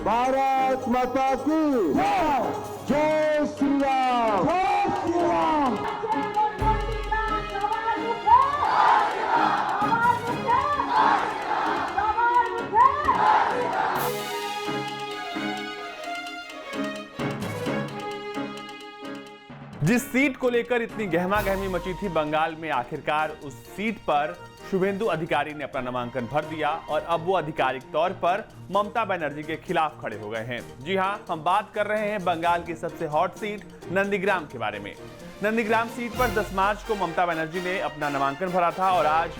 भारत माता की जय श्री राम, जय श्री राम। जिस सीट को लेकर इतनी गहमा गहमी मची थी बंगाल में, आखिरकार उस सीट पर शुभेंदु अधिकारी ने अपना नामांकन भर दिया और अब वो आधिकारिक तौर पर ममता बनर्जी के खिलाफ खड़े हो गए हैं। जी हां, हम बात कर रहे हैं बंगाल की सबसे हॉट सीट नंदीग्राम के बारे में। नंदीग्राम सीट पर 10 मार्च को ममता बनर्जी ने अपना नामांकन भरा था और आज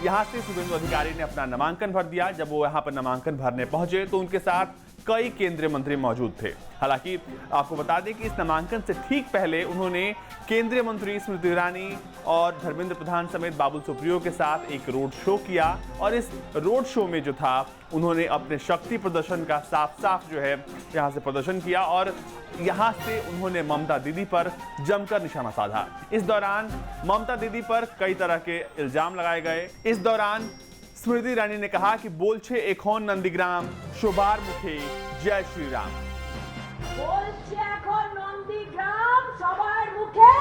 यहां से शुभेंदु अधिकारी ने अपना नामांकन भर दिया। जब वो यहां पर नामांकन भरने पहुंचे तो उनके साथ कई केंद्रीय मंत्री मौजूद थे। हालांकि आपको बता दें कि इस नामांकन से ठीक पहले उन्होंने केंद्रीय मंत्री स्मृति ईरानी और धर्मेंद्र प्रधान समेत बाबुल सुप्रियो के साथ एक रोड शो किया और इस रोड शो में जो था उन्होंने अपने शक्ति प्रदर्शन का साफ जो है यहाँ से प्रदर्शन किया और यहाँ से उन्होंने ममता दीदी पर जमकर निशाना साधा। इस दौरान ममता दीदी पर कई तरह के इल्जाम लगाए गए। इस दौरान स्मृति ईरानी ने कहा कि बोलछे एखोन नंदीग्राम शोभार मुखे जय श्री राम। बोलछे एखोन नंदीग्राम সবার মুখে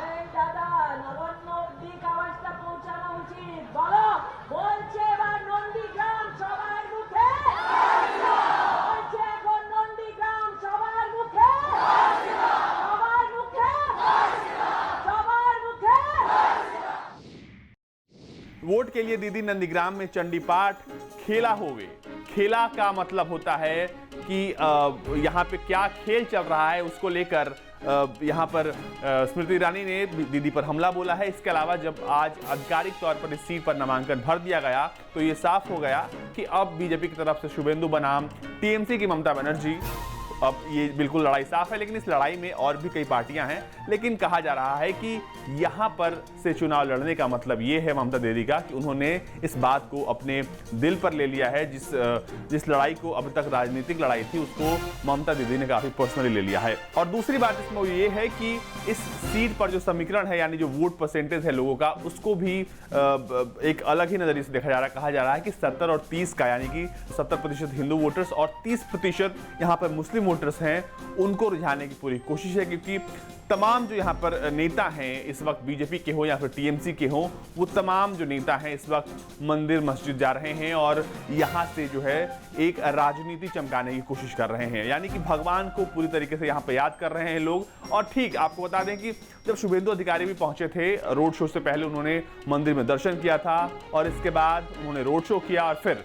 এই দাদা নবান্ন অবধি আওয়াজটা পৌঁছানো উচিত। বলো, বলছে এবার নন্দীগ্রাম সবার মুখে, বলছে এখন নন্দীগ্রাম সবার মুখে, সবার মুখে, সবার মুখে। वोट के लिए दीदी नंदीग्राम में चंडी पाठ खेला होवे। खेला का मतलब होता है कि यहाँ पे क्या खेल चल रहा है उसको लेकर यहाँ पर स्मृति ईरानी ने दीदी पर हमला बोला है। इसके अलावा जब आज आधिकारिक तौर पर इस सीट पर नामांकन भर दिया गया तो ये साफ हो गया कि अब बीजेपी की तरफ से शुभेंदु बनाम टीएमसी की ममता बनर्जी, अब ये बिल्कुल लड़ाई साफ है। लेकिन इस लड़ाई में और भी कई पार्टियां हैं, लेकिन कहा जा रहा है कि यहां पर से चुनाव लड़ने का मतलब ये है ममता दीदी का कि उन्होंने इस बात को अपने दिल पर ले लिया है। जिस लड़ाई को अब तक राजनीतिक लड़ाई थी उसको ममता दीदी ने काफी पर्सनली ले लिया है। और दूसरी बात इसमें ये है कि इस सीट पर जो समीकरण है यानी जो वोट परसेंटेज है लोगों का, उसको भी एक अलग ही नजरिए से देखा जा रहा है। कहा जा रहा है कि 70 और 30 का, यानी कि 70% हिंदू वोटर्स और 30% यहाँ पर मुस्लिम वोटर्स हैं, उनको रिझाने की पूरी कोशिश है। क्योंकि तमाम जो यहाँ पर नेता हैं इस वक्त बीजेपी के हो या फिर टीएमसी के हो, वो तमाम जो नेता हैं इस वक्त मंदिर मस्जिद जा रहे हैं और यहाँ से जो है एक राजनीति चमकाने की कोशिश कर रहे हैं। यानी कि भगवान को पूरी तरीके से यहाँ पे याद कर रहे हैं लोग। और ठीक आपको बता दें कि जब शुभेंदु अधिकारी भी पहुंचे थे, रोड शो से पहले उन्होंने मंदिर में दर्शन किया था और इसके बाद उन्होंने रोड शो किया और फिर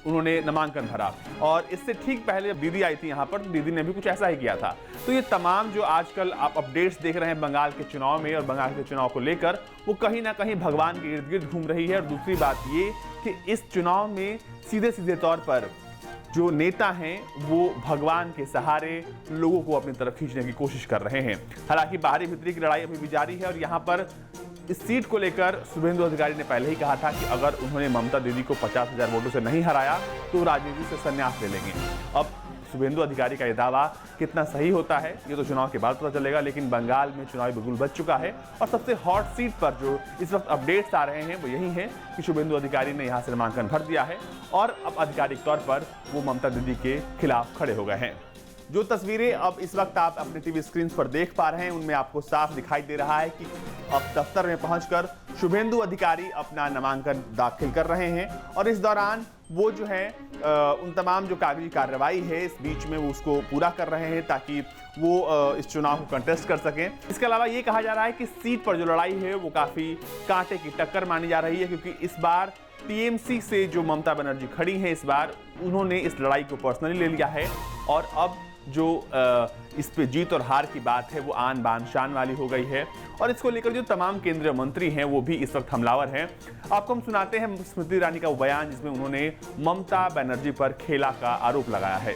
उन्होंने नामांकन भरा। और इससे ठीक पहले जब दीदी आई थी यहाँ पर, दीदी ने भी कुछ ऐसा ही किया था। तो ये तमाम जो आजकल आप अपडेट्स देख रहे हैं बंगाल के चुनाव में और बंगाल के चुनाव को लेकर, वो कहीं ना कहीं भगवान के इर्द गिर्द घूम रही है। और दूसरी बात ये कि इस चुनाव में सीधे तौर पर जो नेता हैं वो भगवान के सहारे लोगों को अपनी तरफ खींचने की कोशिश कर रहे हैं। हालांकि बाहरी भीतरी की लड़ाई अभी भी जारी है और यहाँ पर इस सीट को लेकर शुभेंदु अधिकारी ने पहले ही कहा था कि अगर उन्होंने ममता दीदी को 50,000 वोटों से नहीं हराया तो राजनीति से संन्यास ले लेंगे। अब शुभेंदु अधिकारी का यह दावा कितना सही होता है ये तो चुनाव के बाद पता चलेगा, लेकिन बंगाल में चुनावी बिगुल बज चुका है। और सबसे हॉट सीट पर जो इस वक्त अपडेट्स आ रहे हैं वो यही है कि शुभेंदु अधिकारी ने यहाँ से नामांकन भर दिया है और अब आधिकारिक तौर पर वो ममता दीदी के खिलाफ खड़े हो गए हैं। जो तस्वीरें अब इस वक्त आप अपने टीवी स्क्रीन पर देख पा रहे हैं उनमें आपको साफ दिखाई दे रहा है कि अब दफ्तर में पहुंचकर शुभेंदु अधिकारी अपना नामांकन दाखिल कर रहे हैं। और इस दौरान वो जो है उन तमाम जो कागजी कार्रवाई है इस बीच में वो उसको पूरा कर रहे हैं ताकि वो इस चुनाव को कंटेस्ट कर सकें। इसके अलावा ये कहा जा रहा है कि सीट पर जो लड़ाई है वो काफ़ी कांटे की टक्कर मानी जा रही है, क्योंकि इस बार टीएमसी से जो ममता बनर्जी खड़ी हैं इस बार उन्होंने इस लड़ाई को पर्सनली ले लिया है। और अब जो इस पे जीत और हार की बात है वो आन बान शान वाली हो गई है। और इसको लेकर जो तमाम केंद्रीय मंत्री हैं वो भी इस वक्त हमलावर हैं। आपको हम सुनाते हैं स्मृति ईरानी का वो बयान जिसमें उन्होंने ममता बनर्जी पर खेला का आरोप लगाया है।